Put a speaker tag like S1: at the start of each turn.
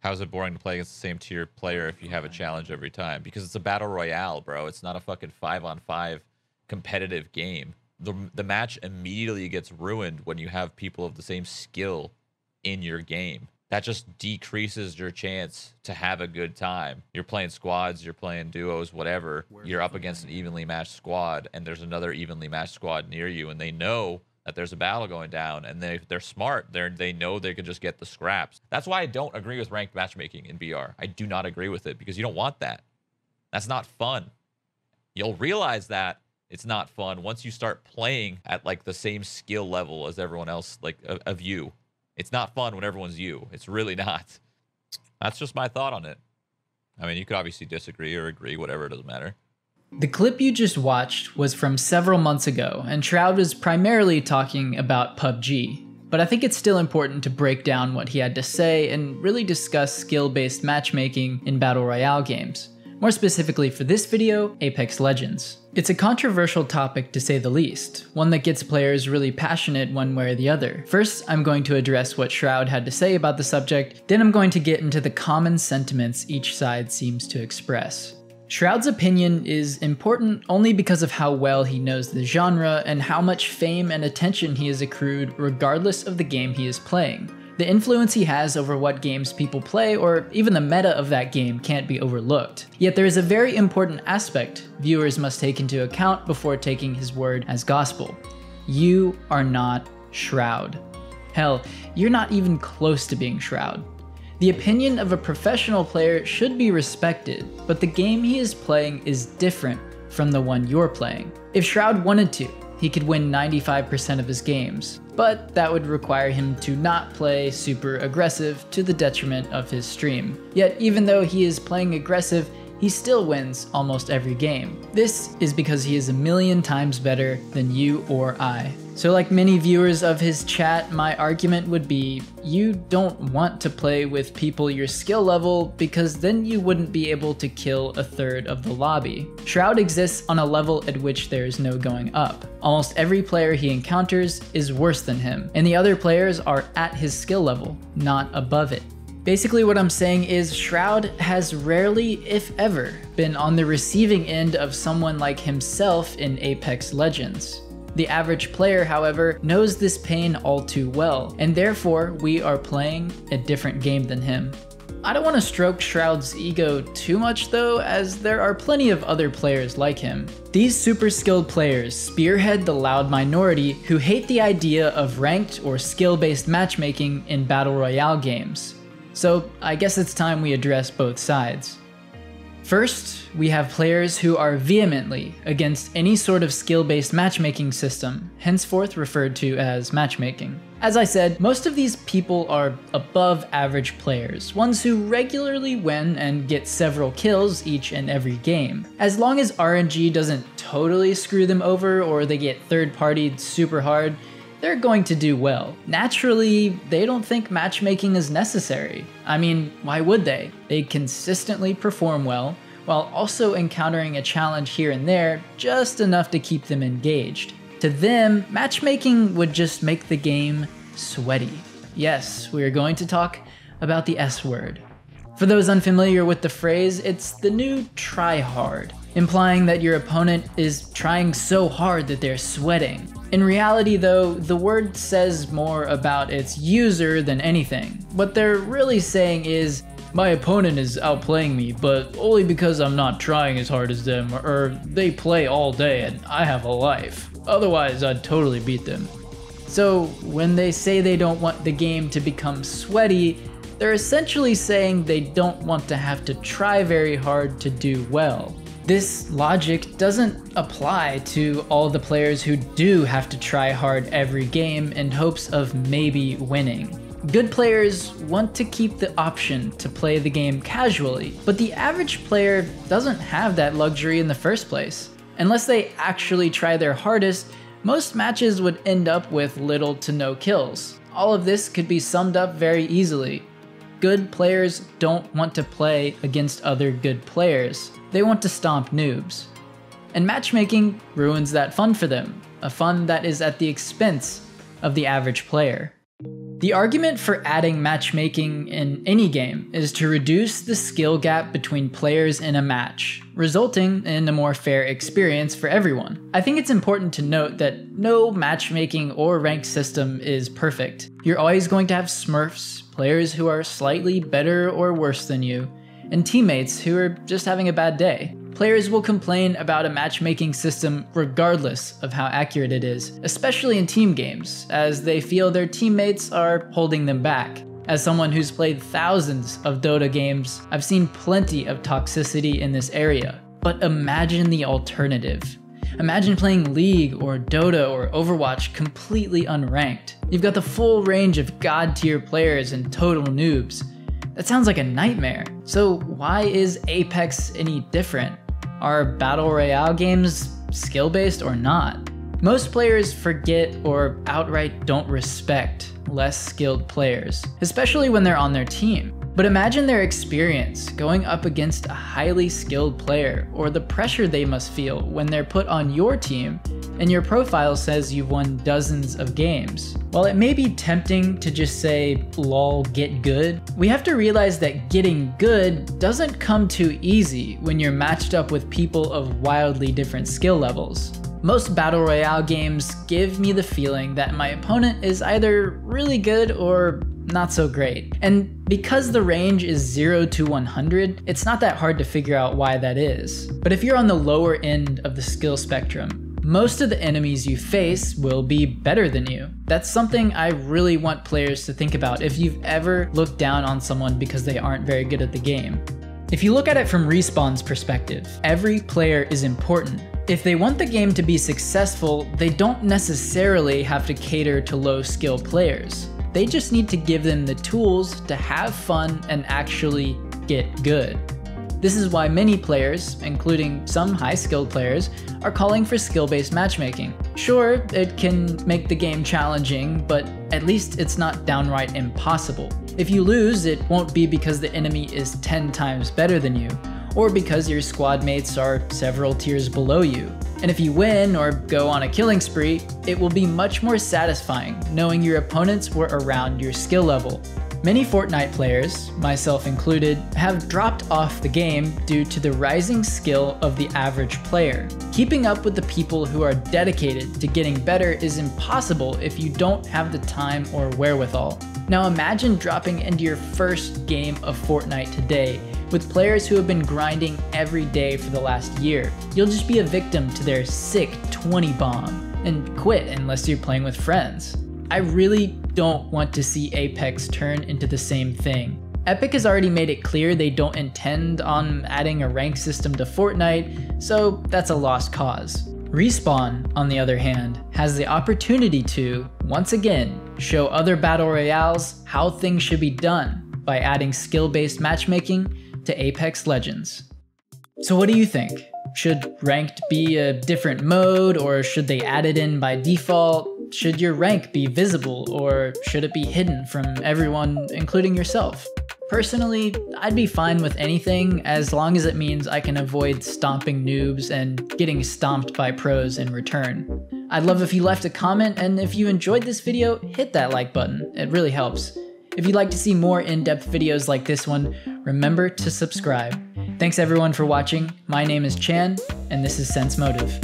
S1: How's it boring to play against the same tier player if you have a challenge every time? Because it's a battle royale, bro. It's not a fucking 5-on-5 competitive game. The match immediately gets ruined when you have people of the same skill in your game. That just decreases your chance to have a good time. You're playing squads, you're playing duos, whatever. You're up against an evenly matched squad, and there's another evenly matched squad near you, and they know that there's a battle going down, and they're smart. They know they could just get the scraps. That's why I don't agree with ranked matchmaking in BR. I do not agree with it, because you don't want that. That's not fun. You'll realize that it's not fun once you start playing at like the same skill level as everyone else, like of you. It's not fun when everyone's you. It's really not. That's just my thought on it. I mean, you could obviously disagree or agree, whatever, it doesn't matter.
S2: The clip you just watched was from several months ago, and Shroud was primarily talking about PUBG. But I think it's still important to break down what he had to say and really discuss skill-based matchmaking in Battle Royale games. More specifically for this video, Apex Legends. It's a controversial topic to say the least, one that gets players really passionate one way or the other. First, I'm going to address what Shroud had to say about the subject, then I'm going to get into the common sentiments each side seems to express. Shroud's opinion is important only because of how well he knows the genre and how much fame and attention he has accrued regardless of the game he is playing. The influence he has over what games people play, or even the meta of that game, can't be overlooked. Yet there is a very important aspect viewers must take into account before taking his word as gospel. You are not Shroud. Hell, you're not even close to being Shroud. The opinion of a professional player should be respected, but the game he is playing is different from the one you're playing. If Shroud wanted to, he could win 95% of his games, but that would require him to not play super aggressive to the detriment of his stream. Yet even though he is playing aggressive, he still wins almost every game. This is because he is a million times better than you or I. So like many viewers of his chat, my argument would be, you don't want to play with people your skill level because then you wouldn't be able to kill a third of the lobby. Shroud exists on a level at which there is no going up. Almost every player he encounters is worse than him, and the other players are at his skill level, not above it. Basically what I'm saying is Shroud has rarely, if ever, been on the receiving end of someone like himself in Apex Legends. The average player, however, knows this pain all too well, and therefore we are playing a different game than him. I don't want to stroke Shroud's ego too much though, as there are plenty of other players like him. These super skilled players spearhead the loud minority who hate the idea of ranked or skill-based matchmaking in Battle Royale games. So I guess it's time we address both sides. First, we have players who are vehemently against any sort of skill-based matchmaking system, henceforth referred to as matchmaking. As I said, most of these people are above average players, ones who regularly win and get several kills each and every game. As long as RNG doesn't totally screw them over or they get third-partied super hard, they're going to do well. Naturally, they don't think matchmaking is necessary. I mean, why would they? They consistently perform well, while also encountering a challenge here and there, just enough to keep them engaged. To them, matchmaking would just make the game sweaty. Yes, we are going to talk about the S word. For those unfamiliar with the phrase, it's the new try hard, implying that your opponent is trying so hard that they're sweating. In reality though, the word says more about its user than anything. What they're really saying is, my opponent is outplaying me, but only because I'm not trying as hard as them, or they play all day and I have a life. Otherwise, I'd totally beat them. So when they say they don't want the game to become sweaty, they're essentially saying they don't want to have to try very hard to do well. This logic doesn't apply to all the players who do have to try hard every game in hopes of maybe winning. Good players want to keep the option to play the game casually, but the average player doesn't have that luxury in the first place. Unless they actually try their hardest, most matches would end up with little to no kills. All of this could be summed up very easily. Good players don't want to play against other good players. They want to stomp noobs. And matchmaking ruins that fun for them, a fun that is at the expense of the average player. The argument for adding matchmaking in any game is to reduce the skill gap between players in a match, resulting in a more fair experience for everyone. I think it's important to note that no matchmaking or ranked system is perfect. You're always going to have smurfs, players who are slightly better or worse than you, and teammates who are just having a bad day. Players will complain about a matchmaking system regardless of how accurate it is, especially in team games, as they feel their teammates are holding them back. As someone who's played thousands of Dota games, I've seen plenty of toxicity in this area. But imagine the alternative. Imagine playing League or Dota or Overwatch completely unranked. You've got the full range of god tier players and total noobs. That sounds like a nightmare. So why is Apex any different? Are Battle Royale games skill-based or not? Most players forget or outright don't respect less skilled players, especially when they're on their team. But imagine their experience going up against a highly skilled player, or the pressure they must feel when they're put on your team and your profile says you've won dozens of games. While it may be tempting to just say, lol, get good, we have to realize that getting good doesn't come too easy when you're matched up with people of wildly different skill levels. Most Battle Royale games give me the feeling that my opponent is either really good or not so great. And because the range is 0 to 100, it's not that hard to figure out why that is. But if you're on the lower end of the skill spectrum, most of the enemies you face will be better than you. That's something I really want players to think about if you've ever looked down on someone because they aren't very good at the game. If you look at it from Respawn's perspective, every player is important. If they want the game to be successful, they don't necessarily have to cater to low-skill players. They just need to give them the tools to have fun and actually get good. This is why many players, including some high-skilled players, are calling for skill-based matchmaking. Sure, it can make the game challenging, but at least it's not downright impossible. If you lose, it won't be because the enemy is 10 times better than you, or because your squad mates are several tiers below you. And if you win or go on a killing spree, it will be much more satisfying knowing your opponents were around your skill level. Many Fortnite players, myself included, have dropped off the game due to the rising skill of the average player. Keeping up with the people who are dedicated to getting better is impossible if you don't have the time or wherewithal. Now imagine dropping into your first game of Fortnite today with players who have been grinding every day for the last year. You'll just be a victim to their sick 20 bomb and quit unless you're playing with friends. I really don't want to see Apex turn into the same thing. Epic has already made it clear they don't intend on adding a rank system to Fortnite, so that's a lost cause. Respawn, on the other hand, has the opportunity to, once again, show other Battle Royales how things should be done by adding skill-based matchmaking to Apex Legends. So what do you think? Should ranked be a different mode, or should they add it in by default? Should your rank be visible, or should it be hidden from everyone, including yourself? Personally, I'd be fine with anything as long as it means I can avoid stomping noobs and getting stomped by pros in return. I'd love if you left a comment, and if you enjoyed this video, hit that like button. It really helps. If you'd like to see more in-depth videos like this one, remember to subscribe. Thanks everyone for watching. My name is Chan, and this is Sense Motive.